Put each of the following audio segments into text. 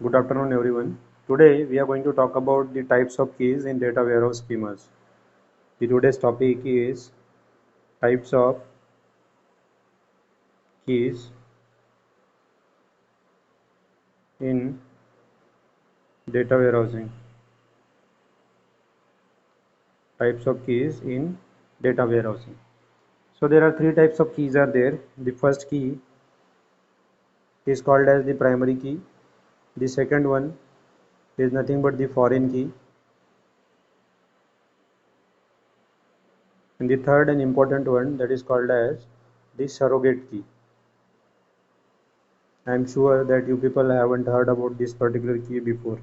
Good afternoon, everyone. Today we are going to talk about the types of keys in data warehouse schemas. The today's topic is types of keys in data warehousing. Types of keys in data warehousing. So there are three types of keys are there. The first key is called as the primary key. The second one is nothing but the foreign key. And the third and important one that is called as the surrogate key. I am sure that you people haven't heard about this particular key before.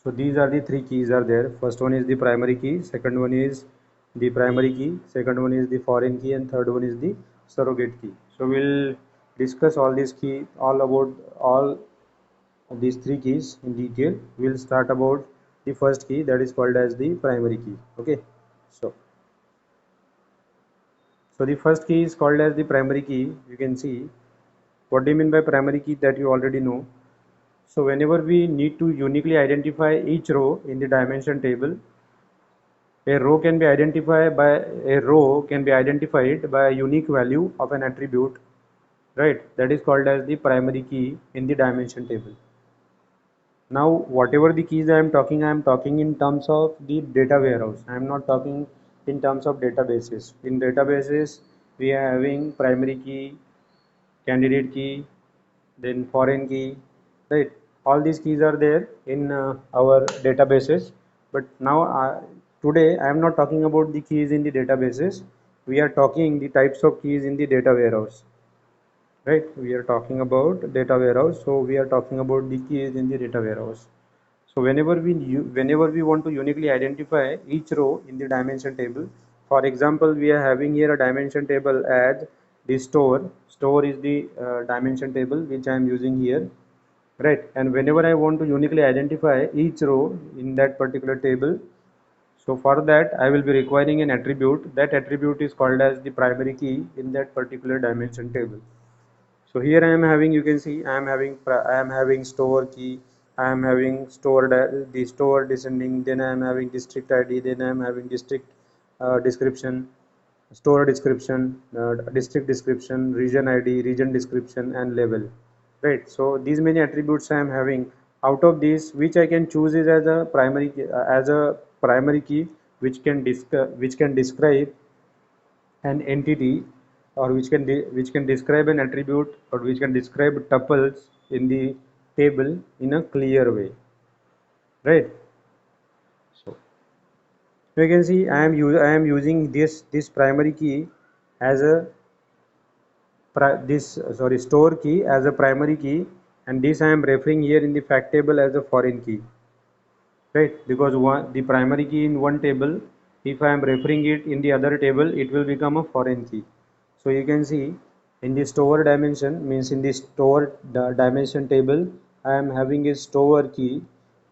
So these are the three keys are there. First one is the primary key, second one is the primary key, second one is the foreign key, and third one is the surrogate key. So we'll discuss all these key, all about all of these three keys in detail. We'll start about the first key that is called as the primary key. Okay. So the first key is called as the primary key. You can see what do you mean by primary key, that you already know. So whenever we need to uniquely identify each row in the dimension table, a row can be identified by a unique value of an attribute, right? That is called as the primary key in the dimension table. Now whatever the keys I am talking in terms of the data warehouse. I am not talking in terms of databases. In databases we are having primary key, candidate key, then foreign key, right? All these keys are there in our databases. But now today I am not talking about the keys in the databases. We are talking the types of keys in the data warehouse, right? We are talking about data warehouse, so we are talking about the keys in the data warehouse. So whenever we want to uniquely identify each row in the dimension table, for example we are having here a dimension table as the store is the dimension table which I am using here, right? And whenever I want to uniquely identify each row in that particular table, so for that I will be requiring an attribute. That attribute is called as the primary key in that particular dimension table. So here I am having, you can see I am having store key, I am having the store descending, then I am having district ID, then I am having district description, store description, district description, region ID, region description, and level, right? So these many attributes I am having. Out of these, which I can choose is as a primary key which can describe an entity, or which can describe an attribute, or which can describe tuples in the table in a clear way, right? So you can see I am using this primary key as a store key as a primary key, and this I am referring here in the fact table as a foreign key, right? Because the primary key in one table, if I am referring it in the other table, it will become a foreign key. So you can see in the store dimension, means in the dimension table, I am having a store key.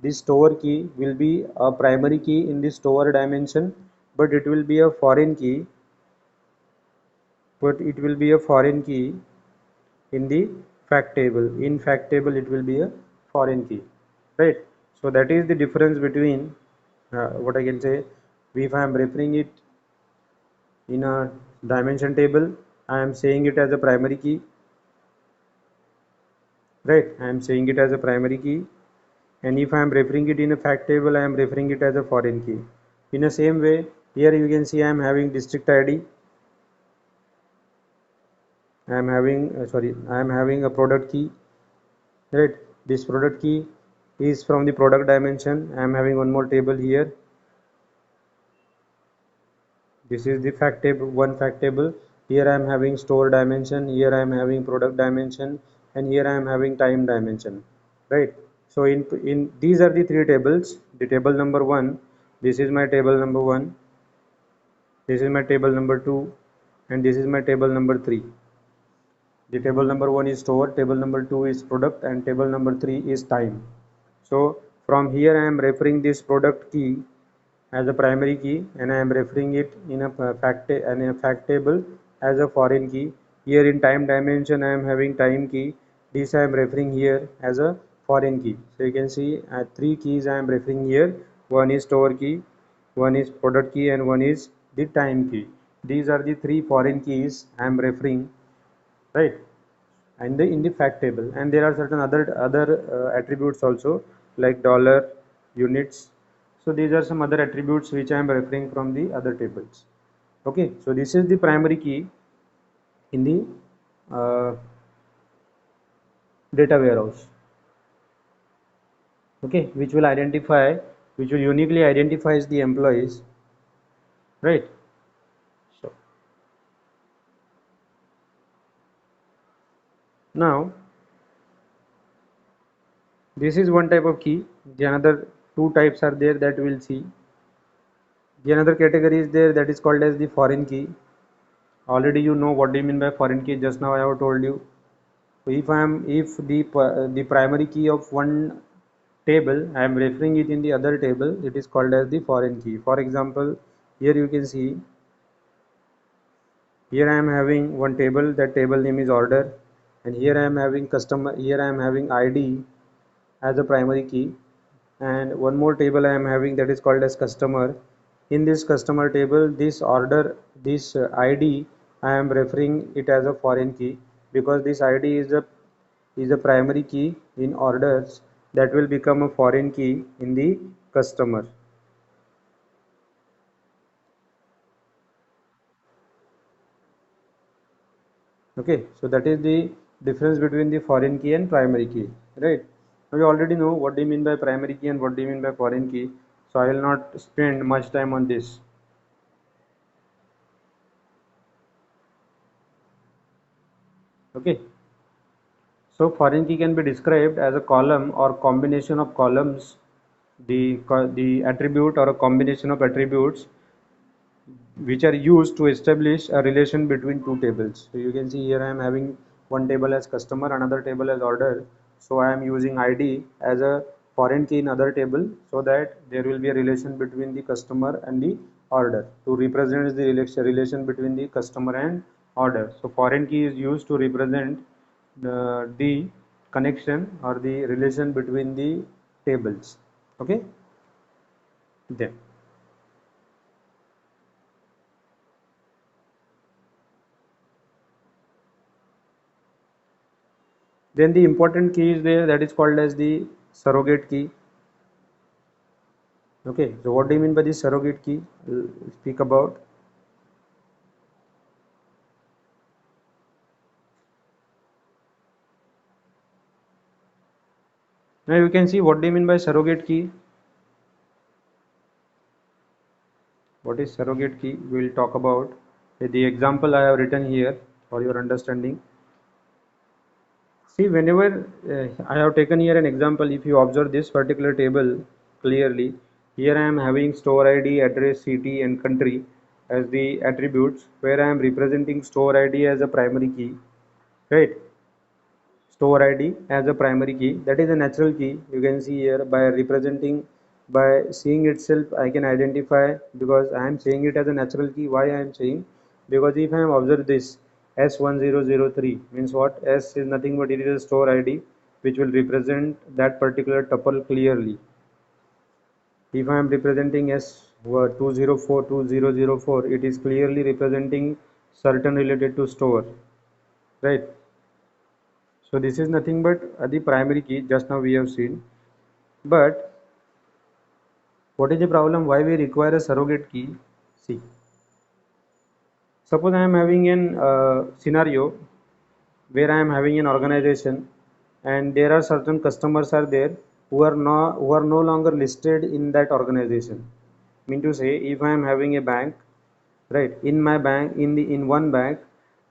This store key will be a primary key in the store dimension, but it will be a foreign key, in the fact table. In fact table it will be a foreign key, right? So that is the difference between what I can say. If I am referring it in a dimension table, I am saying it as a primary key, right? I am saying it as a primary key. And if I am referring it in a fact table, I am referring it as a foreign key. In the same way, here you can see I am having district ID, I am having a product key, right? This product key is from the product dimension. I am having one more table here. This is the fact table. Here I am having store dimension, here I am having product dimension, and here I am having time dimension, right? So in these are the three tables. The table number 1, this is my table number 1, this is my table number 2, and this is my table number 3. The table number 1 is store, table number 2 is product, and table number 3 is time. So from here I am referring this product key as a primary key, and I am referring it in a fact table as a foreign key. Here in time dimension I am having time key, This I am referring here as a foreign key. So you can see three keys I am referring here. One is store key, one is product key, and one is the time key. These are the three foreign keys I am referring, right? And in the fact table, and there are certain other attributes also, like dollar, units. So these are some other attributes which I am referring from the other tables. Okay, so this is the primary key in the data warehouse. Okay, which will uniquely identifies the employees, right? So now this is one type of key. The another two types are there that we'll see. The another category is there that is called as the foreign key. Already you know what do you mean by foreign key. Just now I have told you. So if the primary key of one table, I am referring it in the other table, it is called as the foreign key. For example, here you can see, here I am having one table, that table name is order, and here I am having customer, here I am having ID as a primary key, and one more table I am having that is called as customer. In this customer table, this order, this ID, I am referring it as a foreign key, because this ID is a primary key in orders that will become a foreign key in the customer. Okay, so that is the difference between the foreign key and primary key, right? Now you already know what do you mean by primary key and what do you mean by foreign key, so I will not spend much time on this. Okay, so foreign key can be described as a column or combination of columns, the attribute or a combination of attributes which are used to establish a relation between two tables. So you can see here I am having one table as customer, another table as order. So I am using ID as a foreign key in other table, so that there will be a relation between the customer and the order to represent the relation between the customer and order. So foreign key is used to represent the connection or the relation between the tables. Okay, then. Then the important key is there that is called as the surrogate key. Okay, so what do you mean by this surrogate key? We'll speak about. Now you can see what do you mean by surrogate key? What is surrogate key? We will talk about the example I have written here for your understanding. See, whenever I have taken here an example, if you observe this particular table clearly, here I am having store ID, address, city, and country as the attributes, where I am representing store ID as a primary key, right? Store ID as a primary key, that is a natural key. You can see here by representing, by seeing itself I can identify, because I am saying it as a natural key. Why I am saying? Because if I am observe this S1003 means what? S is nothing but it is a store ID which will represent that particular tuple clearly. If I am representing S 204 it is clearly representing certain related to store, right? So this is nothing but the primary key, just now we have seen. But what is the problem? Why we require a surrogate key? See, suppose I am having an scenario where I am having an organization, and there are certain customers are there who are no longer listed in that organization. Mean to say, if I am having a bank, right, in my bank, in one bank,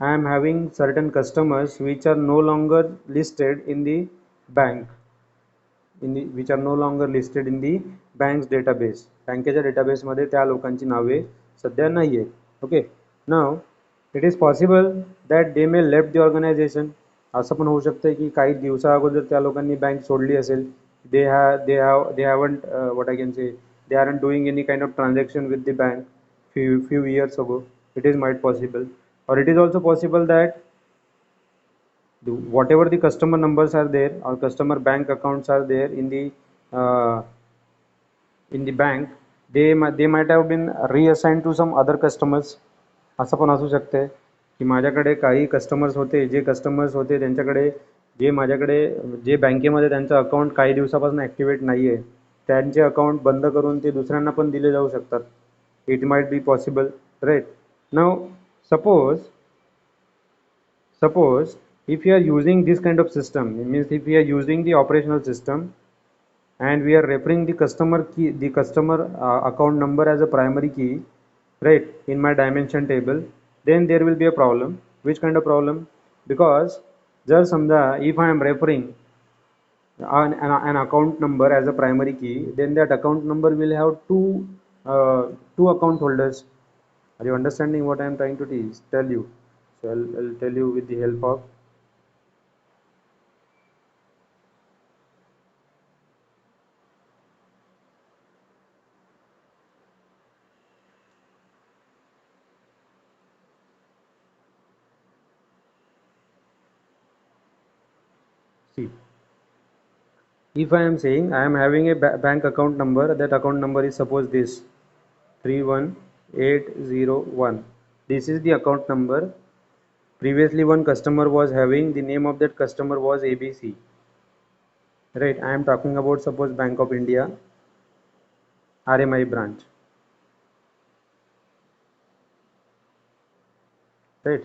I am having certain customers which are no longer listed in the bank, which are no longer listed in the bank's database. बँकेच्या database मध्ये त्या लोकांची नावे सध्या नाही आहेत. Okay, now it is possible that they may left the organization. असं पण होऊ शकतं की काही दिवसा अगोदर त्या लोकांनी बँक सोडली असेल. They haven't what I can say, they aren't doing any kind of transaction with the bank few years ago. It is might possible, or it is also possible that whatever the customer numbers are there or customer bank accounts are there uh, in the bank, they might have been reassigned to some other customers. असं पण असू शकते की माझ्याकडे काही customers होते त्यांच्याकडे माझ्याकडे बँकेमध्ये त्यांचं अकाउंट काही दिवसापासून ॲक्टिवेट नाही आहे, त्यांचे अकाउंट बंद करून ते दुसऱ्यांना पण दिले जाऊ शकतात. It might be possible, right. Now suppose suppose if you are using this kind of system, it means if we are using the operational system and we are referring the customer key, the customer account number as a primary key, right, in my dimension table, then there will be a problem. Which kind of problem? Because just samjha if I am referring an account number as a primary key, then that account number will have two account holders. Are you understanding what I am trying to tell you? So I'll tell you with the help of, see, if I am saying I am having a bank account number, that account number is suppose this 31801. This is the account number. Previously one customer was having, the name of that customer was ABC. Right, I am talking about suppose Bank of India RMI branch. Right,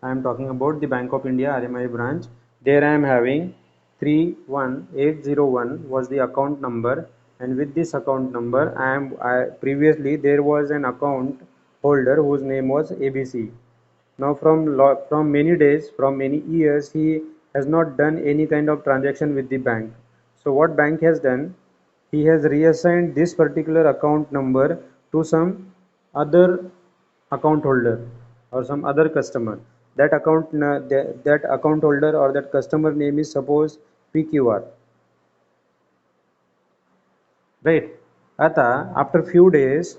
I am talking about the Bank of India RMI branch. There I am having 31801 was the account number, and with this account number previously there was an account holder whose name was ABC. Now from many days, from many years, he has not done any kind of transaction with the bank. So what bank has done? He has reassigned this particular account number to some other account holder or some other customer. That account holder or that customer name is suppose PQR. Right. Ata after few days,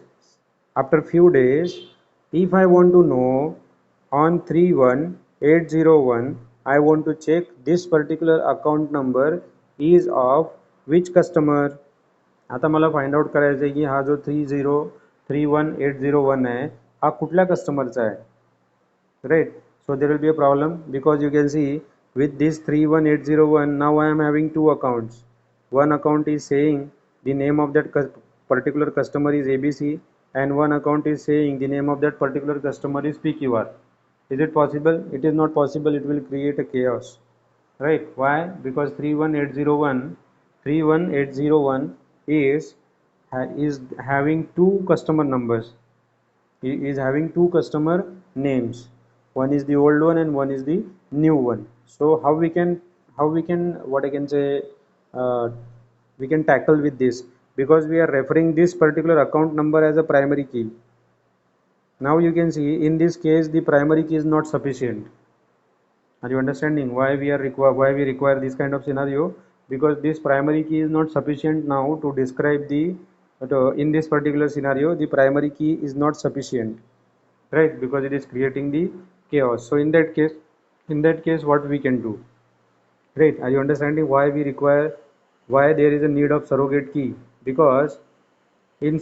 if I want to know on 31801, I want to check this particular account number is of which customer. आता मला find out करायचं आहे की हा जो 3031801 आहे हा कुठल्या कस्टमरचा आहे, right? So there will be a problem because you can see with this 31801 now I am having two accounts. One account is saying the name of that particular customer is ABC, and one account is saying the name of that particular customer is PQR. Is it possible? It is not possible. It will create a chaos, right? Why? Because 31801 is having two customer numbers. He is having two customer names. One is the old one and one is the new one. So how we can what I can say, uh, we can tackle with this, because we are referring this particular account number as a primary key. Now you can see in this case the primary key is not sufficient. Are you understanding why we require this kind of scenario? Because this primary key is not sufficient now to describe in this particular scenario the primary key is not sufficient, right? Because it is creating the chaos. So in that case what we can do, right? Are you understanding why there is a need of surrogate key? Because in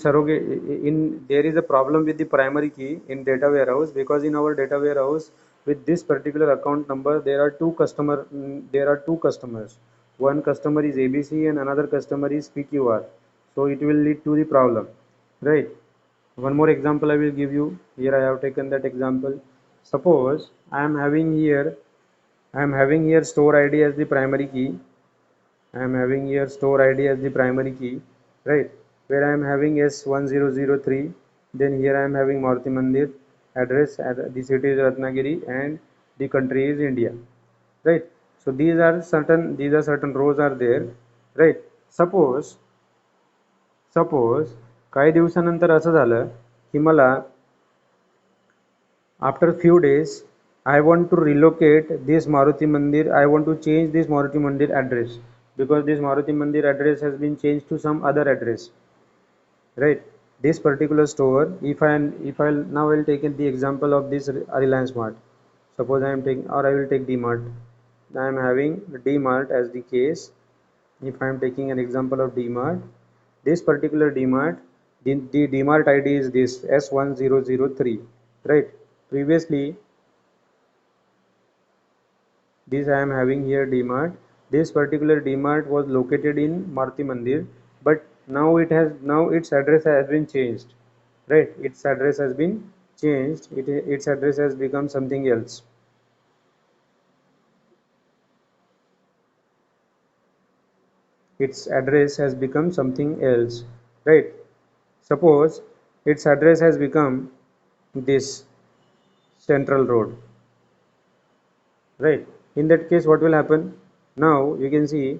there is a problem with the primary key in data warehouse, because in our data warehouse with this particular account number there are two customers. One customer is ABC and another customer is PQR. So it will lead to the problem, right? One more example I will give you. Here I have taken that example. Suppose I am having here store ID as the primary key. I am having here store ID as the primary key, right? Where I am having S1003. Then here I am having Maruti Mandir address. The city is Ratnagiri and the country is India, right? So these are certain rows are there, right? Suppose काही दिवसानंतर असं झालं की मला after few days I want to relocate this Maruti Mandir. I want to change this Maruti Mandir address, because this Maruti Mandir address has been changed to some other address, right? This particular store, if I now will take the example of this Reliance Mart. Suppose I am taking, or I will take D Mart. I am having DMart as the case. If I am taking an example of DMart, this particular DMart, the DMart ID is this S1003, right? Previously, this I am having here DMart. This particular DMart was located in Maruti Mandir, but now its address has been changed, right? Its address has been changed. Its address has become something else. Its address has become something else, right? Suppose its address has become this Central Road, right? In that case, what will happen? Now you can see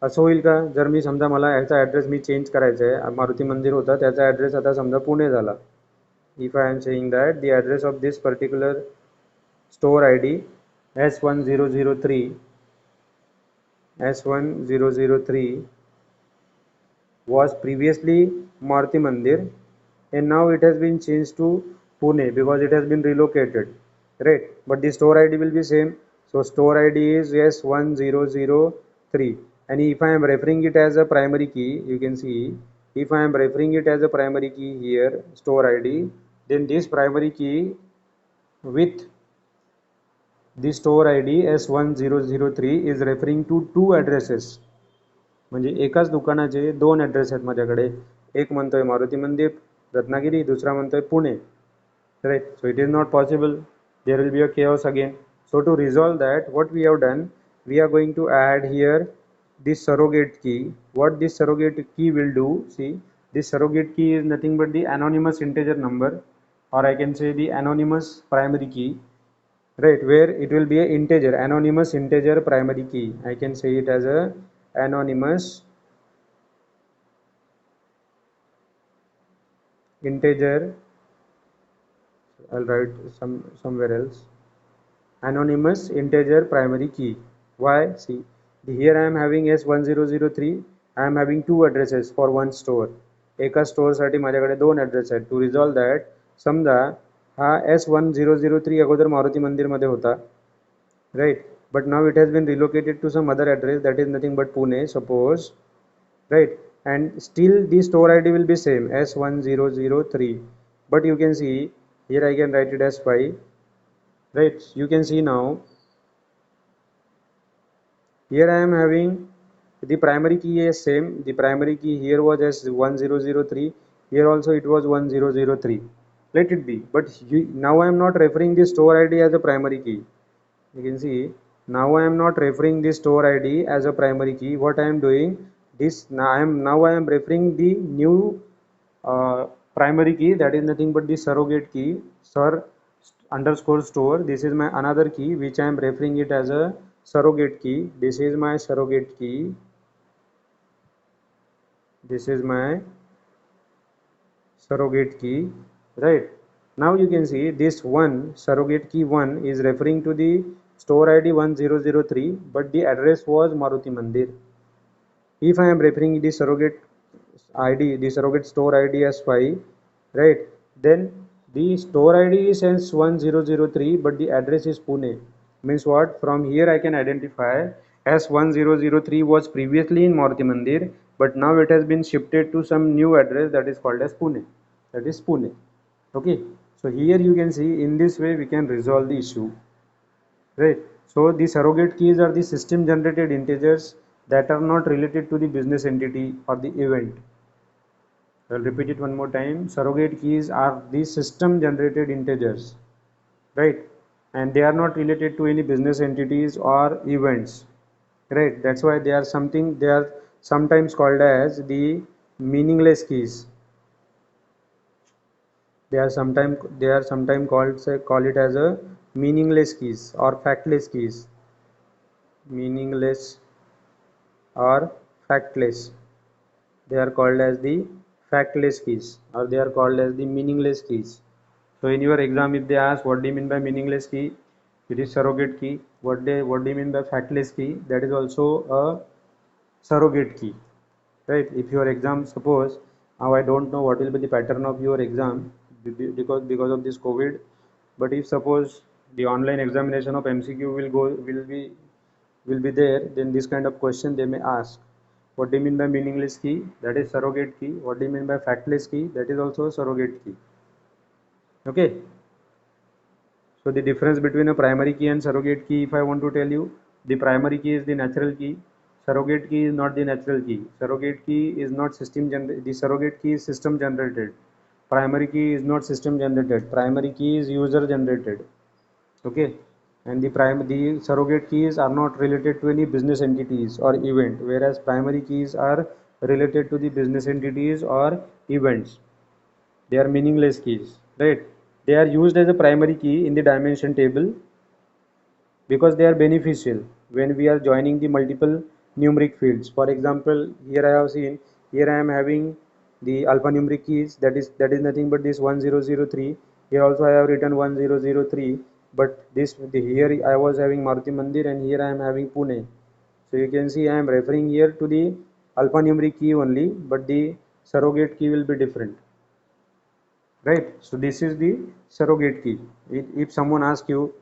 असं होईल का जर मी समजा मला ह्याचा address मी change करायचा आहे मारुती मंदिर होता त्याचा ॲड्रेस आता समजा पुणे झाला if I am saying that the address of this particular store I D S1003 S1003 was previously Maruti Mandir and now it has been changed to Pune because it has been relocated, right? But the store ID will be same. So store ID is S1003 and if I am referring it as a primary key, you can see if I am referring it as a primary key here store ID, then this primary key with the store ID S1003 is referring to two addresses. म्हणजे एकाच दुकानाचे दोन address आहेत माझ्याकडे एक म्हणतोय मारुती मंदिर रत्नागिरी दुसरा म्हणतोय Pune right so it is not possible there will be a chaos again so to resolve that what we have done we are going to add here this surrogate key what this surrogate key will do see this surrogate key is nothing but the anonymous integer number or I can say the anonymous primary key right where it will be a integer anonymous integer primary key I can say it as a anonymous integer I'll write somewhere else anonymous integer primary key why see here I am having S1003 I am having two addresses for one store एका स्टोअरसाठी माझ्याकडे दोन address आहेत to resolve that समजा हा S1003 अगोदर मारुती मंदिरमध्ये होता right but now it has been relocated to some other address that is nothing but Pune suppose right and still the store ID will be same S1003 but you can see here I can write it as 5 right you can see now here I am having the primary key is same the primary key here was S1003 here also it was 1003 let it be but now I am not referring the store ID as a primary key you can see now I am not referring the store ID as a primary key what I am doing this now I am referring the new primary key that is nothing but the surrogate key sir underscore store this is my another key which I am referring it as a surrogate key this is my surrogate key this is my surrogate key right now you can see this one surrogate key 1 is referring to the store ID 1003 but the address was Maruti Mandir if I am referring the surrogate ID the surrogate store ID as 5 right then the store ID is S1003 but the address is Pune means what from here I can identify S1003 was previously in Maruti Mandir but now it has been shifted to some new address that is called as Pune that is Pune okay so here you can see in this way we can resolve the issue right so the surrogate keys are the system generated integers that are not related to the business entity or the event I'll repeat it one more time surrogate keys are the system generated integers right and they are not related to any business entities or events right that's why they are sometimes called as the meaningless keys they are sometimes call it as a meaningless keys or factless keys meaningless or factless they are called as the factless keys or they are called as the meaningless keys so in your exam if they ask what do you mean by meaningless key it is surrogate key what do you mean by factless key that is also a surrogate key right if your exam suppose now I don't know what will be the pattern of your exam because of this COVID but if suppose the online examination of MCQ will be will be there, then this kind of question they may ask. What do you mean by meaningless key? That is surrogate key. What do you mean by factless key? That is also a surrogate key. Okay. So the difference between a primary key and surrogate key, if I want to tell you, the primary key is the natural key. Surrogate key is not the natural key. Surrogate key is not system generated. The surrogate key is system generated. Primary key is not system generated. Primary key is user generated. Okay. And the surrogate keys are not related to any business entities or event, whereas primary keys are related to the business entities or events. They are meaningless keys, right? They are used as a primary key in the dimension table because they are beneficial when we are joining the multiple numeric fields. For example, here I have seen, here I am having the alphanumeric keys, that is nothing but this 1003. Here also I have written 1003, but here I was having Maruti Mandir and here I am having Pune. So you can see I am referring here to the alphanumeric key only, but the surrogate key will be different, right? So this is the surrogate key. If someone asks you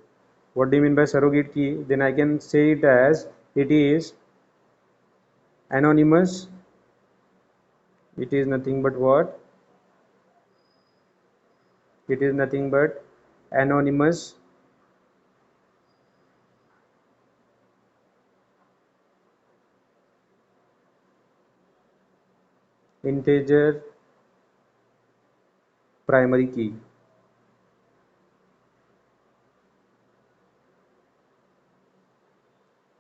what do you mean by surrogate key, then I can say it as it is anonymous. It is nothing but what? It is nothing but anonymous integer primary key.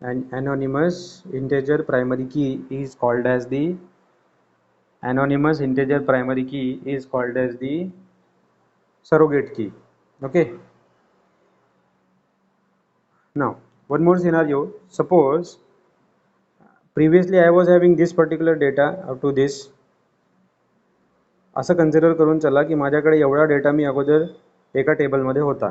An anonymous integer primary key is called as the anonymous integer primary key is called as the surrogate key. Okay. Now one more scenario. Suppose previously I was having this particular data up to this. असं consider करून चला की माझ्याकडे एवढा data मी अगोदर एका टेबलमध्ये होता,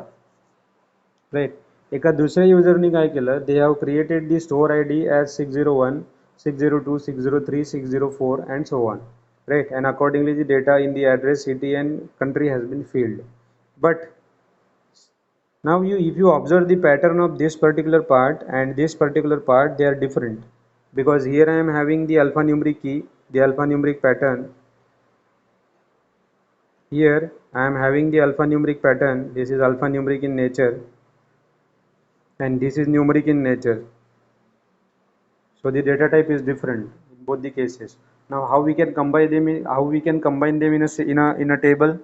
राईट. एका दुसऱ्या युजरनी काय केलं, they have created the store I D as 601, 602, 603, 604 and so on, right, and accordingly the data in the address, city and country has been filled. But now if you observe the pattern of this particular part and this particular part, they are different, because here I am having the alphanumeric key, the alphanumeric pattern. Here I am having the alphanumeric pattern. This is alphanumeric in nature and this is numeric in nature. So the data type is different in both the cases. Now how we can combine them in a table?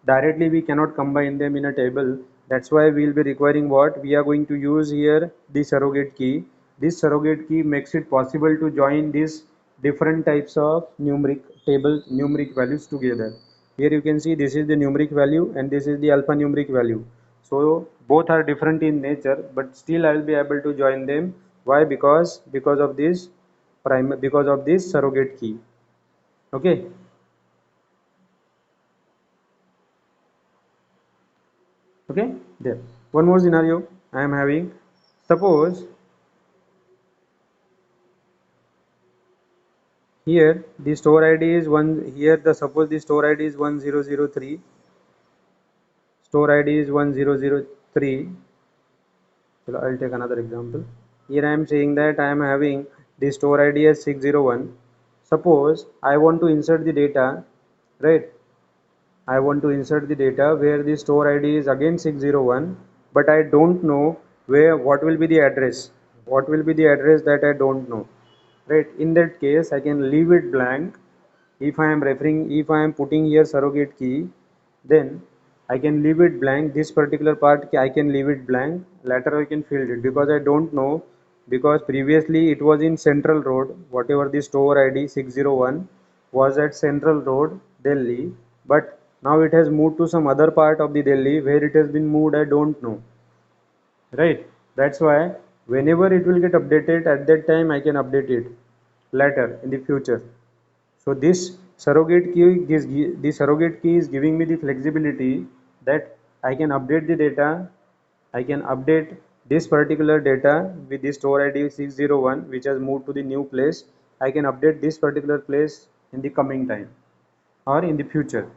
Directly we cannot combine them in a table. That's why we will be requiring what? We are going to use here the surrogate key. This surrogate key makes it possible to join these different types of numeric values together. Here you can see this is the numeric value and this is the alphanumeric value. So both are different in nature, but still I will be able to join them. Why? Because of this surrogate key. Okay. Okay. There. One more scenario I am having. Suppose here the store ID is one. Suppose the store ID is 1003. Store ID is 1003. So I'll take another example. Here I am saying that I am having the store ID as 601. Suppose I want to insert the data, right? I want to insert the data where the store ID is again 601, but I don't know what will be the address. What will be the address that I don't know, right? In that case, I can leave it blank. If I am putting here surrogate key, then I can leave it blank. This particular part I can leave it blank. Later I can fill it because I don't know, because previously it was in Central Road. Whatever the store ID 601 was at Central Road, Delhi, but now it has moved to some other part of the Delhi. Where it has been moved, I don't know, right? That's why whenever it will get updated, at that time I can update it later in the future. So this surrogate key is giving me the flexibility that I can update the data. I can update this particular data with the store ID 601, which has moved to the new place. I can update this particular place in the coming time or in the future.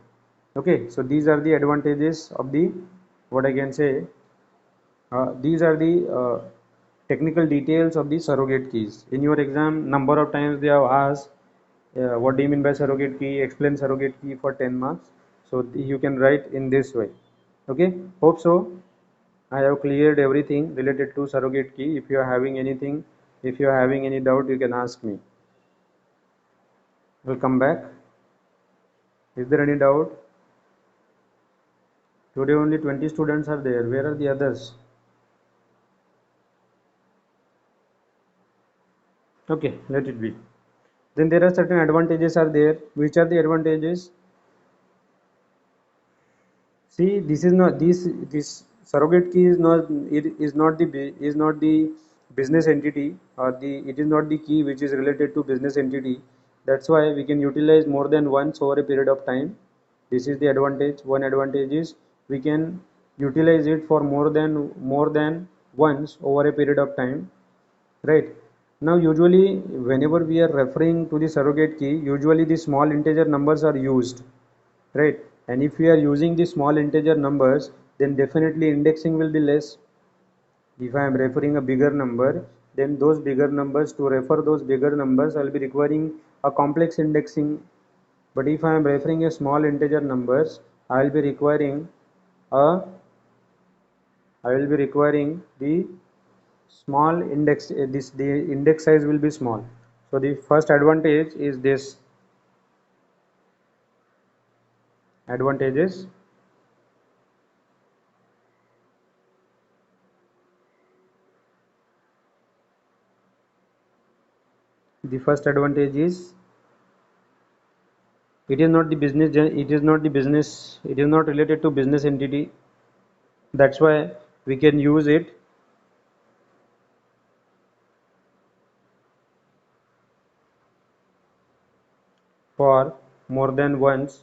Okay, so these are the advantages of the, what I can say, these are the technical details of the surrogate keys. In your exam, number of times they have asked, what do you mean by surrogate key? Explain surrogate key for 10 marks. So you can write in this way. Okay, hope so. I have cleared everything related to surrogate key. If you are having anything, if you are having any doubt, you can ask me. We'll come back. Is there any doubt? Today only 20 students are there. Where are the others? Okay, let it be. Then there are certain advantages are there. Which are the advantages? See, this surrogate key is not the business entity, or the it is not the key which is related to business entity. That's why we can utilize more than once over a period of time. This is the advantage. One advantage is we can utilize it for more than once over a period of time, right? Now usually whenever we are referring to the surrogate key, usually the small integer numbers are used, right? And if we are using the small integer numbers, then definitely indexing will be less. If I am referring a bigger number, then those bigger numbers, to refer those bigger numbers, I will be requiring a complex indexing. But if I am referring a small integer numbers, I will be requiring a I will be requiring the small index. The index size will be small. So the first advantage is this. Advantages. The first advantage is it is not the business. It is not related to business entity. That's why we can use it for more than once,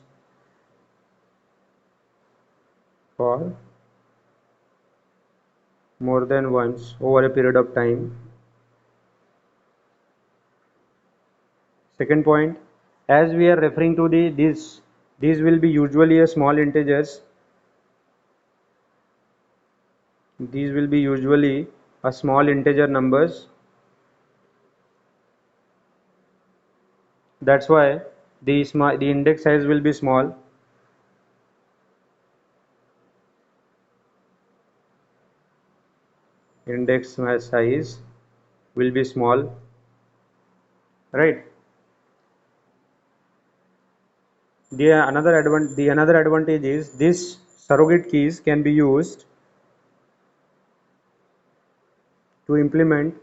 for more than once over a period of time. Second point, as we are referring to these will be usually a small integers. These will be usually a small integer numbers. That's why the index size will be small. Index size will be small, right? The another advantage is this surrogate keys can be used to implement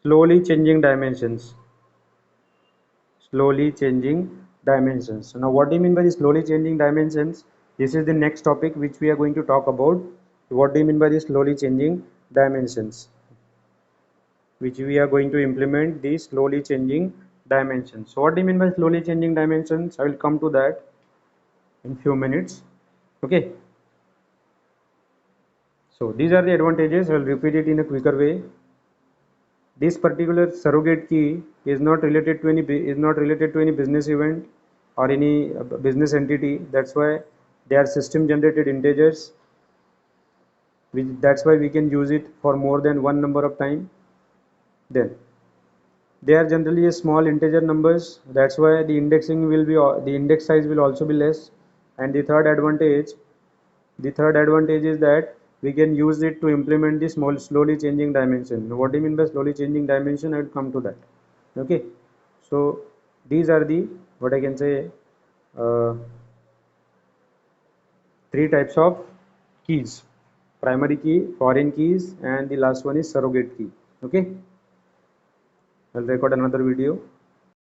slowly changing dimensions. Slowly changing dimensions. So now what do you mean by the slowly changing dimensions? This is the next topic which we are going to talk about. What do you mean by the slowly changing dimensions? Which we are going to implement the slowly changing dimensions. So what do you mean by slowly changing dimensions? I will come to that in few minutes. Okay. So these are the advantages. I will repeat it in a quicker way. This particular surrogate key is not related to any business event or any business entity. That's why they are system generated integers. That's why we can use it for more than one number of time. Then they are generally a small integer numbers. That's why the index size will also be less. And the third advantage is that we can use it to implement the slowly changing dimension. Now, what do you mean by slowly changing dimension? I will come to that. Okay, so these are the what I can say uh, three types of keys: primary key, foreign keys, and the last one is surrogate key. Okay, I'll record another video.